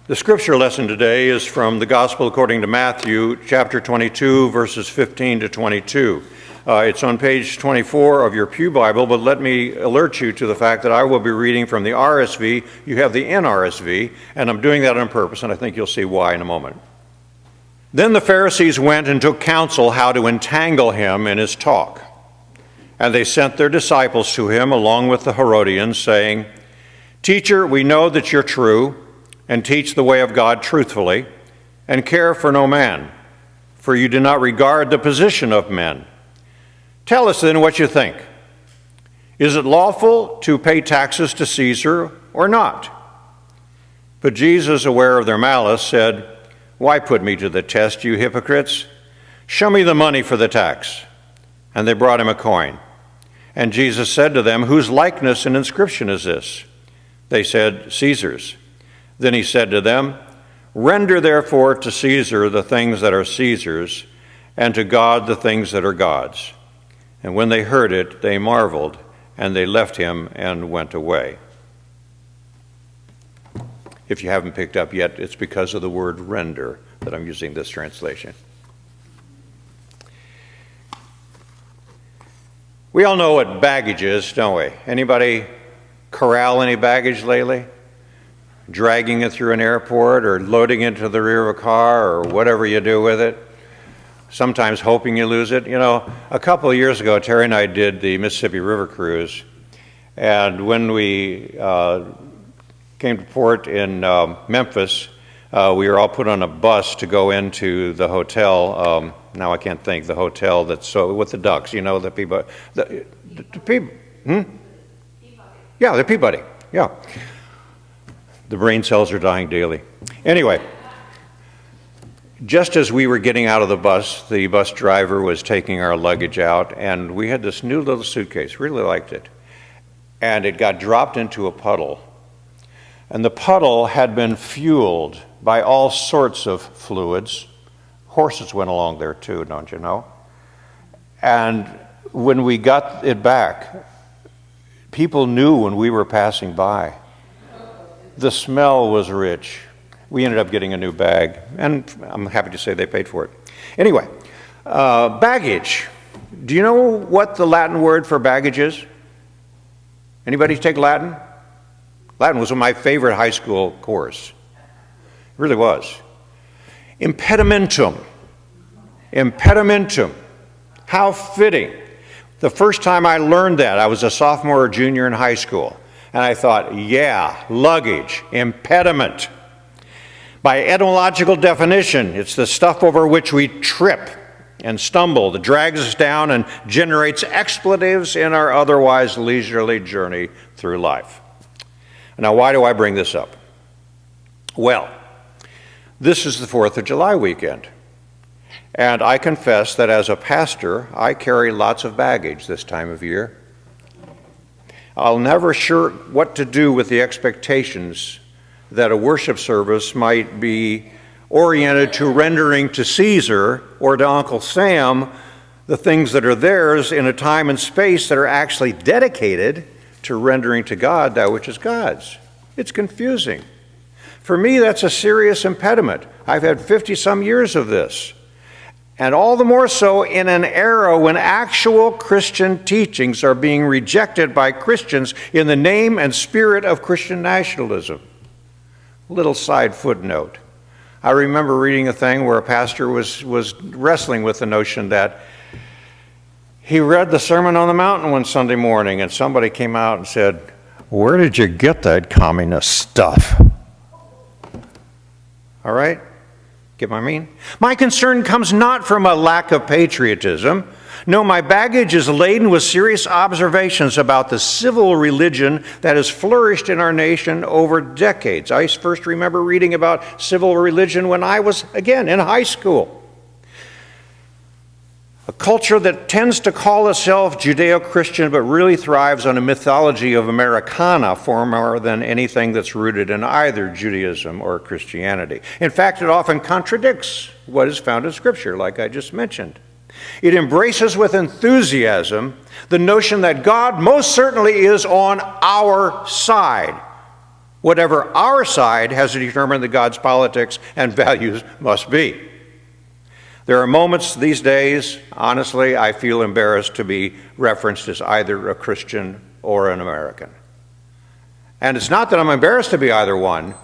The scripture lesson today is from the Gospel according to Matthew, chapter 22, verses 15 to 22. It's on page 24 of your Pew Bible, but let me alert you to the fact that I will be reading from the RSV. You have the NRSV, and I'm doing that on purpose, and I think you'll see why in a moment. Then the Pharisees went and took counsel how to entangle him in his talk. And they sent their disciples to him along with the Herodians, saying, "Teacher, we know that you're true, and teach the way of God truthfully, and care for no man, for you do not regard the position of men. Tell us then what you think. Is it lawful to pay taxes to Caesar or not?" But Jesus, aware of their malice, said, "Why put me to the test, you hypocrites? Show me the money for the tax." And they brought him a coin. And Jesus said to them, "Whose likeness and inscription is this?" They said, "Caesar's." Then he said to them, "Render therefore to Caesar the things that are Caesar's, and to God the things that are God's." And when they heard it, they marveled, and they left him and went away. If you haven't picked up yet, it's because of the word render that I'm using this translation. We all know what baggage is, don't we? Anybody corral any baggage lately? Dragging it through an airport or loading it into the rear of a car or whatever you do with it, sometimes hoping you lose it. You know, a couple of years ago, Terry and I did the Mississippi River Cruise, and when we came to port in Memphis, we were all put on a bus to go into the hotel. Now I can't think, the hotel that's with the ducks, you know, the Peabody. Yeah, the Peabody, yeah. The brain cells are dying daily. Anyway, just as we were getting out of the bus driver was taking our luggage out, and we had this new little suitcase, really liked it. And it got dropped into a puddle. And the puddle had been fueled by all sorts of fluids. Horses went along there too, don't you know? And when we got it back, people knew when we were passing by. The smell was rich. We ended up getting a new bag, and I'm happy to say they paid for it. Anyway, baggage. Do you know what the Latin word for baggage is? Anybody take Latin? Latin was my favorite high school course. It really was. Impedimentum. Impedimentum. How fitting. The first time I learned that, I was a sophomore or junior in high school. And I thought, yeah, luggage, impediment. By etymological definition, it's the stuff over which we trip and stumble that drags us down and generates expletives in our otherwise leisurely journey through life. Now, why do I bring this up? Well, this is the 4th of July weekend. And I confess that as a pastor, I carry lots of baggage this time of year. I'm never sure what to do with the expectations that a worship service might be oriented to rendering to Caesar or to Uncle Sam the things that are theirs in a time and space that are actually dedicated to rendering to God that which is God's. It's confusing. For me, that's a serious impediment. I've had 50-some years of this. And all the more so in an era when actual Christian teachings are being rejected by Christians in the name and spirit of Christian nationalism. Little side footnote. I remember reading a thing where a pastor was wrestling with the notion that he read the Sermon on the Mount one Sunday morning, and somebody came out and said, "Where did you get that communist stuff?" All right? Get what I mean? My concern comes not from a lack of patriotism. No, my baggage is laden with serious observations about the civil religion that has flourished in our nation over decades. I first remember reading about civil religion when I was, again, in high school. A culture that tends to call itself Judeo-Christian but really thrives on a mythology of Americana far more than anything that's rooted in either Judaism or Christianity. In fact, it often contradicts what is found in Scripture, like I just mentioned. It embraces with enthusiasm the notion that God most certainly is on our side. whatever our side has determined that God's politics and values must be. There are moments these days, honestly, I feel embarrassed to be referenced as either a Christian or an American. And it's not that I'm embarrassed to be either one,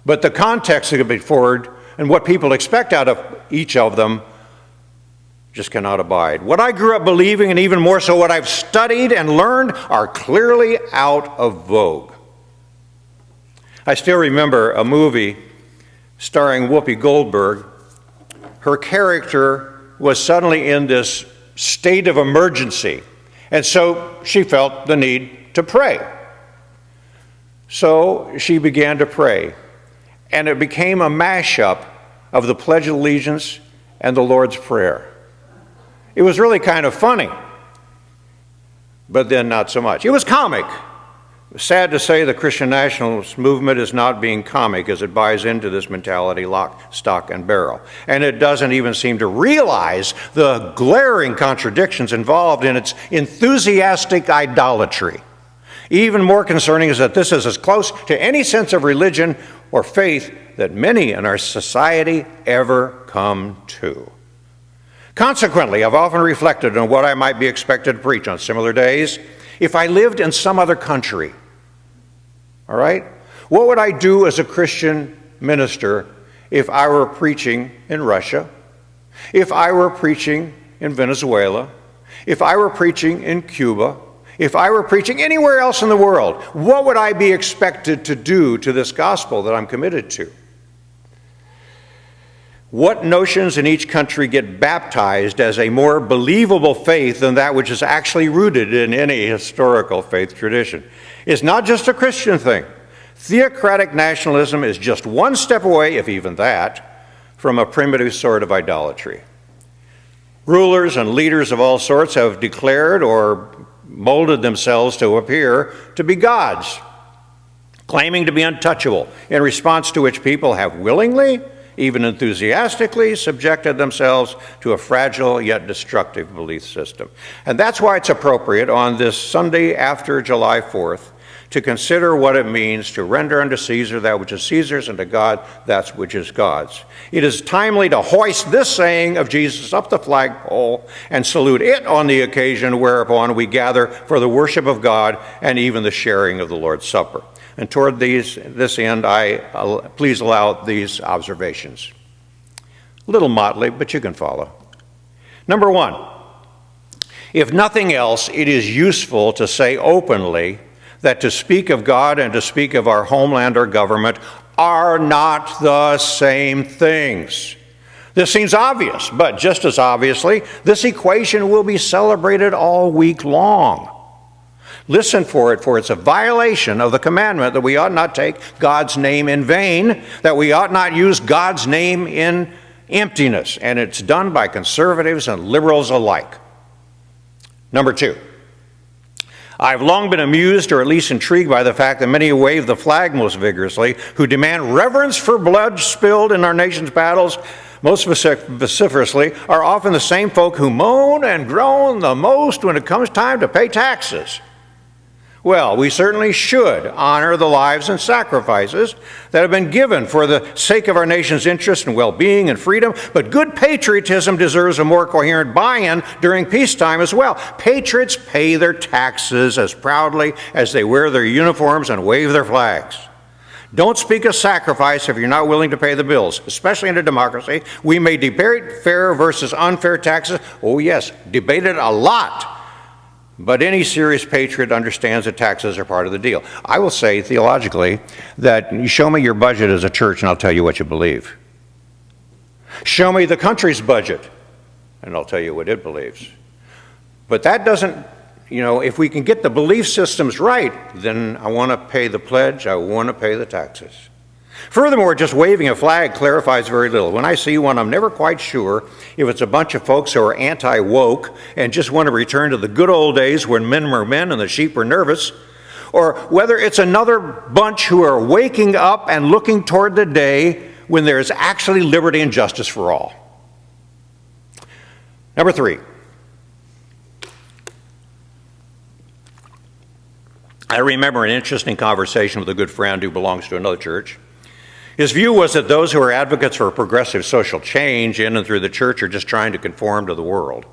but the context that could be forward and what people expect out of each of them just cannot abide. What I grew up believing, and even more so what I've studied and learned, are clearly out of vogue. I still remember a movie starring Whoopi Goldberg. Her character was suddenly in this state of emergency, and so she felt the need to pray. So she began to pray, and it became a mashup of the Pledge of Allegiance and the Lord's Prayer. It was really kind of funny, but then not so much. It was comic. Sad to say the Christian nationalist movement is not being comic as it buys into this mentality lock, stock, and barrel. And it doesn't even seem to realize the glaring contradictions involved in its enthusiastic idolatry. Even more concerning is that this is as close to any sense of religion or faith that many in our society ever come to. Consequently, I've often reflected on what I might be expected to preach on similar days if I lived in some other country. All right? What would I do as a Christian minister if I were preaching in Russia, if I were preaching in Venezuela, if I were preaching in Cuba, if I were preaching anywhere else in the world? What would I be expected to do to this gospel that I'm committed to? What notions in each country get baptized as a more believable faith than that which is actually rooted in any historical faith tradition? It's not just a Christian thing. Theocratic nationalism is just one step away, if even that, from a primitive sort of idolatry. Rulers and leaders of all sorts have declared or molded themselves to appear to be gods, claiming to be untouchable, in response to which people have willingly, even enthusiastically, subjected themselves to a fragile yet destructive belief system. And that's why it's appropriate on this Sunday after July 4th to consider what it means to render unto Caesar that which is Caesar's and to God that which is God's. It is timely to hoist this saying of Jesus up the flagpole and salute it on the occasion whereupon we gather for the worship of God and even the sharing of the Lord's Supper. And toward this end, please allow these observations. A little motley, but you can follow. Number one, if nothing else, it is useful to say openly that to speak of God and to speak of our homeland or government are not the same things. This seems obvious, but just as obviously, this equation will be celebrated all week long. Listen for it, for it's a violation of the commandment that we ought not take God's name in vain, that we ought not use God's name in emptiness, and it's done by conservatives and liberals alike. Number two, I've long been amused or at least intrigued by the fact that many who wave the flag most vigorously, who demand reverence for blood spilled in our nation's battles most vociferously, are often the same folk who moan and groan the most when it comes time to pay taxes. Well, we certainly should honor the lives and sacrifices that have been given for the sake of our nation's interest and well-being and freedom, but good patriotism deserves a more coherent buy-in during peacetime as well. Patriots pay their taxes as proudly as they wear their uniforms and wave their flags. Don't speak of sacrifice if you're not willing to pay the bills, especially in a democracy. We may debate fair versus unfair taxes. Oh yes, debate it a lot. But any serious patriot understands that taxes are part of the deal. I will say theologically that you show me your budget as a church and I'll tell you what you believe. Show me the country's budget and I'll tell you what it believes. But that doesn't, if we can get the belief systems right, then I want to pay the pledge, I want to pay the taxes. Furthermore, just waving a flag clarifies very little. When I see one, I'm never quite sure if it's a bunch of folks who are anti-woke and just want to return to the good old days when men were men and the sheep were nervous, or whether it's another bunch who are waking up and looking toward the day when there is actually liberty and justice for all. Number three, I remember an interesting conversation with a good friend who belongs to another church. His view was that those who are advocates for progressive social change in and through the church are just trying to conform to the world.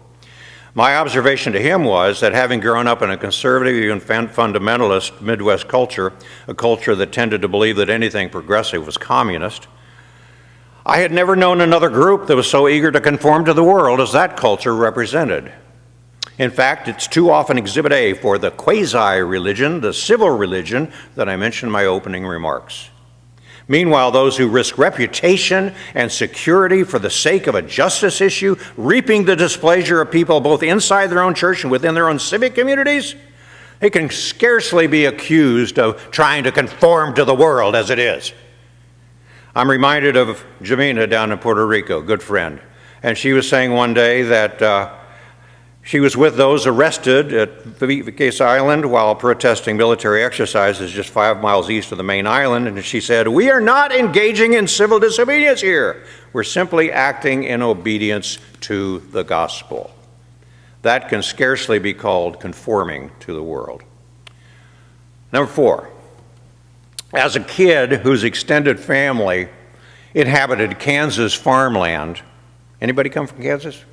My observation to him was that having grown up in a conservative and fundamentalist Midwest culture, a culture that tended to believe that anything progressive was communist, I had never known another group that was so eager to conform to the world as that culture represented. In fact, it's too often Exhibit A for the quasi-religion, the civil religion that I mentioned in my opening remarks. Meanwhile, those who risk reputation and security for the sake of a justice issue, reaping the displeasure of people both inside their own church and within their own civic communities, they can scarcely be accused of trying to conform to the world as it is. I'm reminded of Jamina down in Puerto Rico, good friend, and she was saying one day that she was with those arrested at Vieques Island while protesting military exercises just 5 miles east of the main island, and she said, "We are not engaging in civil disobedience here. We're simply acting in obedience to the gospel." That can scarcely be called conforming to the world. Number 4, as a kid whose extended family inhabited Kansas farmland, anybody come from Kansas?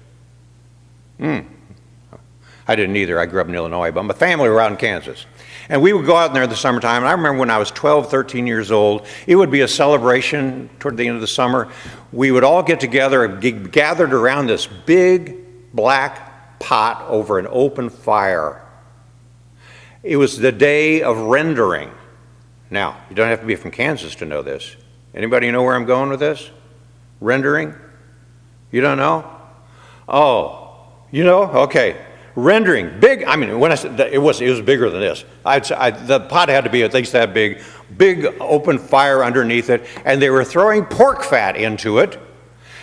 I didn't either. I grew up in Illinois, but my family were out in Kansas. And we would go out there in the summertime, and I remember when I was 12, 13 years old, it would be a celebration toward the end of the summer. We would all get together and get gathered around this big black pot over an open fire. It was the day of rendering. Now, you don't have to be from Kansas to know this. Anybody know where I'm going with this? Rendering? You don't know? Oh, you know? Okay. Rendering, big, I mean, when I said that, it was bigger than this. The pot had to be at least that big open fire underneath it, and they were throwing pork fat into it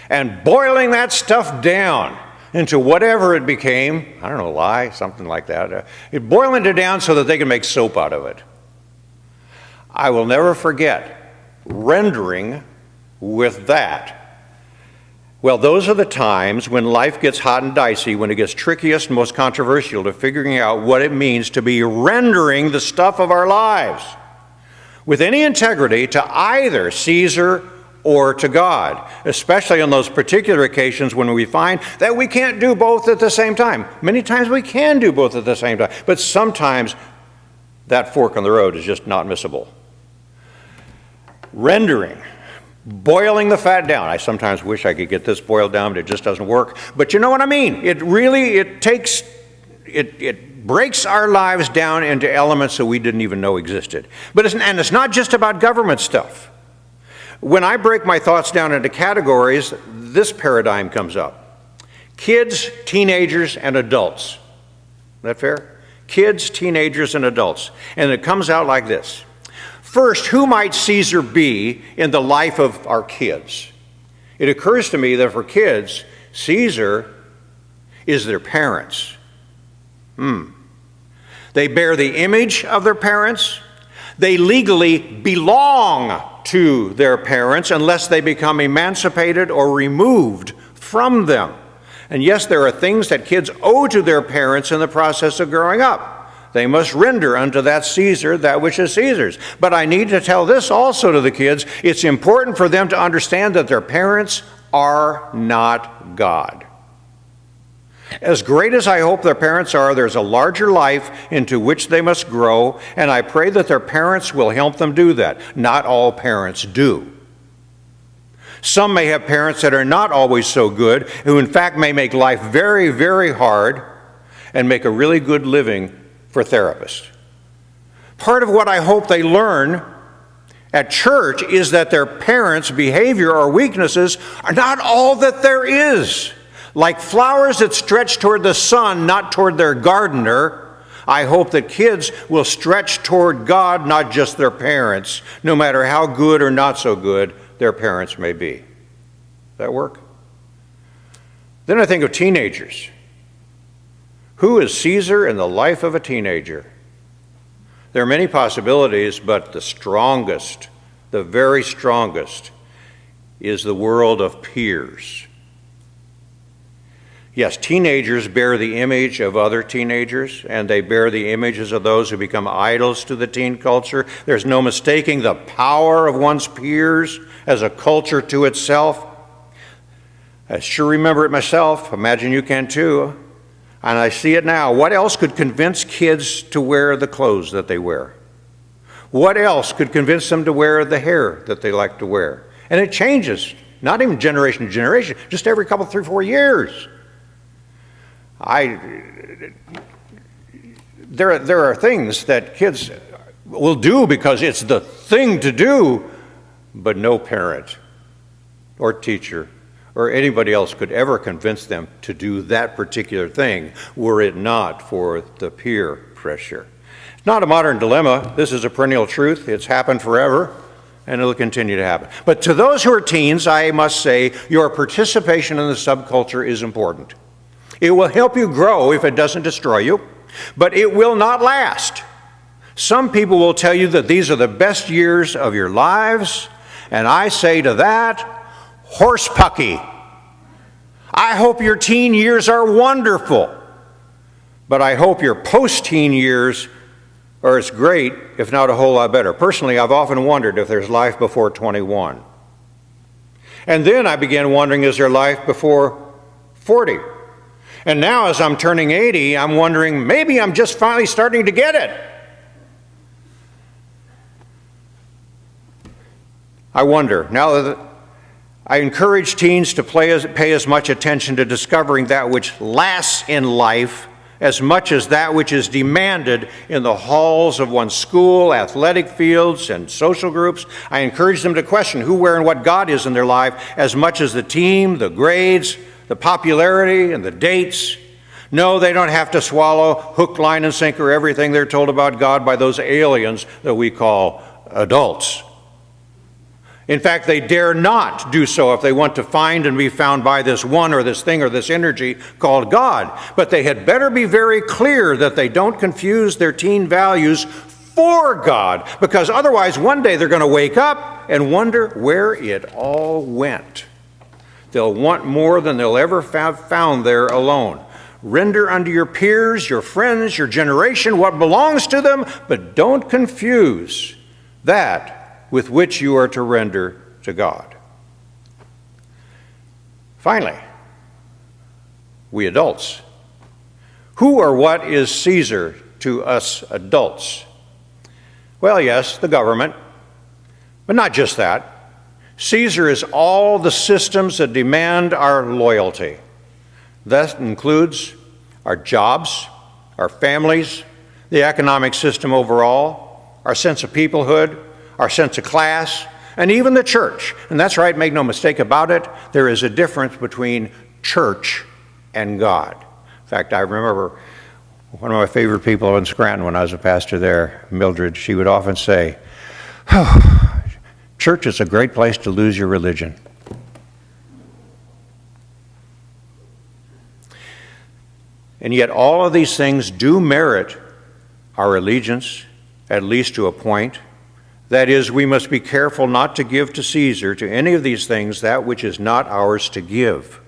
and boiling that stuff down into whatever it became. I don't know, lye, something like that. Boiling it down so that they could make soap out of it. I will never forget rendering with that. Well, those are the times when life gets hot and dicey, when it gets trickiest and most controversial to figuring out what it means to be rendering the stuff of our lives with any integrity to either Caesar or to God, especially on those particular occasions when we find that we can't do both at the same time. Many times we can do both at the same time, but sometimes that fork in the road is just not missable. Rendering. Boiling the fat down. I sometimes wish I could get this boiled down, but it just doesn't work. But you know what I mean? It breaks our lives down into elements that we didn't even know existed. And it's not just about government stuff. When I break my thoughts down into categories, this paradigm comes up. Kids, teenagers, and adults. Is that fair? Kids, teenagers, and adults. And it comes out like this. First, who might Caesar be in the life of our kids? It occurs to me that for kids, Caesar is their parents. They bear the image of their parents. They legally belong to their parents unless they become emancipated or removed from them. And yes, there are things that kids owe to their parents in the process of growing up. They must render unto that Caesar that which is Caesar's. But I need to tell this also to the kids. It's important for them to understand that their parents are not God. As great as I hope their parents are, there's a larger life into which they must grow, and I pray that their parents will help them do that. Not all parents do. Some may have parents that are not always so good, who in fact may make life very, very hard and make a really good living for therapists. Part of what I hope they learn at church is that their parents' behavior or weaknesses are not all that there is. Like flowers that stretch toward the sun, not toward their gardener, I hope that kids will stretch toward God, not just their parents, no matter how good or not so good their parents may be. Does that work? Then I think of teenagers. Who is Caesar in the life of a teenager? There are many possibilities, but the strongest, the very strongest, is the world of peers. Yes, teenagers bear the image of other teenagers, and they bear the images of those who become idols to the teen culture. There's no mistaking the power of one's peers as a culture to itself. I sure remember it myself. Imagine you can too. And I see it now. What else could convince kids to wear the clothes that they wear? What else could convince them to wear the hair that they like to wear? And it changes, not even generation to generation, just every couple, 3, 4 years. There are things that kids will do because it's the thing to do, but no parent or teacher or anybody else could ever convince them to do that particular thing were it not for the peer pressure. It's not a modern dilemma. This is a perennial truth. It's happened forever, and it'll continue to happen. But to those who are teens, I must say your participation in the subculture is important. It will help you grow if it doesn't destroy you, but it will not last. Some people will tell you that these are the best years of your lives, and I say to that, horse pucky. I hope your teen years are wonderful, but I hope your post-teen years are as great, if not a whole lot better. Personally, I've often wondered if there's life before 21. And then I began wondering, is there life before 40? And now as I'm turning 80, I'm wondering, maybe I'm just finally starting to get it. I wonder, now that I encourage teens to pay as much attention to discovering that which lasts in life as much as that which is demanded in the halls of one's school, athletic fields, and social groups. I encourage them to question who, where, and what God is in their life as much as the team, the grades, the popularity, and the dates. No, they don't have to swallow hook, line, and sinker everything they're told about God by those aliens that we call adults. In fact, they dare not do so if they want to find and be found by this one or this thing or this energy called God. But they had better be very clear that they don't confuse their teen values for God, because otherwise one day they're going to wake up and wonder where it all went. They'll want more than they'll ever have found there alone. Render unto your peers, your friends, your generation what belongs to them, but don't confuse that with which you are to render to God. Finally, we adults. Who or what is Caesar to us adults? Well, yes, the government, but not just that. Caesar is all the systems that demand our loyalty. That includes our jobs, our families, the economic system overall, our sense of peoplehood, our sense of class, and even the church. And that's right, make no mistake about it, there is a difference between church and God. In fact, I remember one of my favorite people in Scranton when I was a pastor there, Mildred, she would often say, "Oh, church is a great place to lose your religion." And yet all of these things do merit our allegiance, at least to a point. That is, we must be careful not to give to Caesar, to any of these things, that which is not ours to give.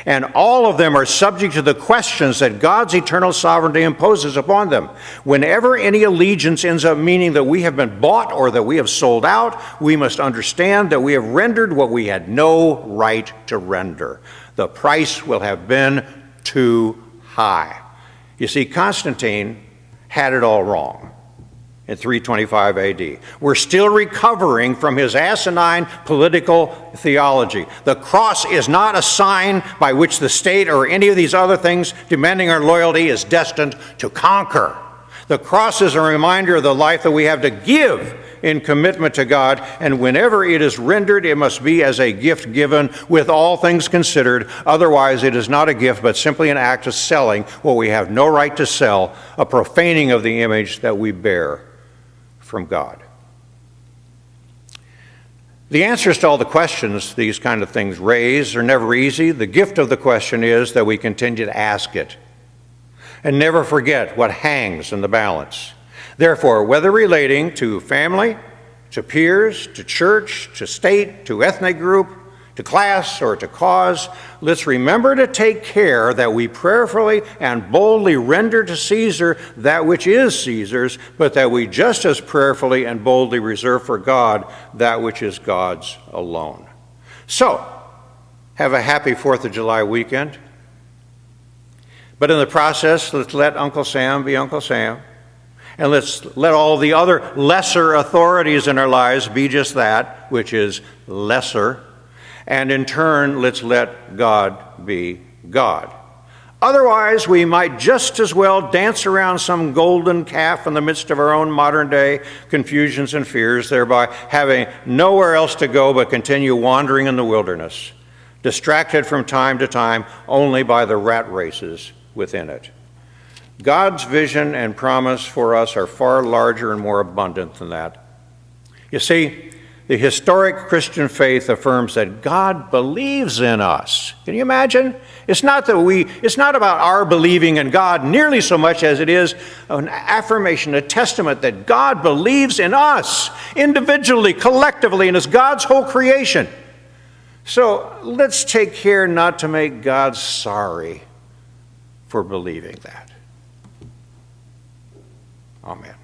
And all of them are subject to the questions that God's eternal sovereignty imposes upon them. Whenever any allegiance ends up meaning that we have been bought or that we have sold out, we must understand that we have rendered what we had no right to render. The price will have been too high. You see, Constantine had it all wrong in 325 AD. We're still recovering from his asinine political theology. The cross is not a sign by which the state or any of these other things demanding our loyalty is destined to conquer. The cross is a reminder of the life that we have to give in commitment to God, and whenever it is rendered, it must be as a gift given with all things considered. Otherwise, it is not a gift, but simply an act of selling what we have no right to sell, a profaning of the image that we bear from God. The answers to all the questions these kind of things raise are never easy. The gift of the question is that we continue to ask it and never forget what hangs in the balance. Therefore, whether relating to family, to peers, to church, to state, to ethnic group, to class, or to cause, let's remember to take care that we prayerfully and boldly render to Caesar that which is Caesar's, but that we just as prayerfully and boldly reserve for God that which is God's alone. So, have a happy 4th of July weekend. But in the process, let's let Uncle Sam be Uncle Sam. And let's let all the other lesser authorities in our lives be just that, which is lesser. And in turn, let's let God be God. Otherwise, we might just as well dance around some golden calf in the midst of our own modern day confusions and fears, thereby having nowhere else to go but continue wandering in the wilderness, distracted from time to time only by the rat races within it. God's vision and promise for us are far larger and more abundant than that. You see, the historic Christian faith affirms that God believes in us. Can you imagine? It's not about our believing in God nearly so much as it is an affirmation, a testament that God believes in us individually, collectively, and as God's whole creation. So let's take care not to make God sorry for believing that. Amen.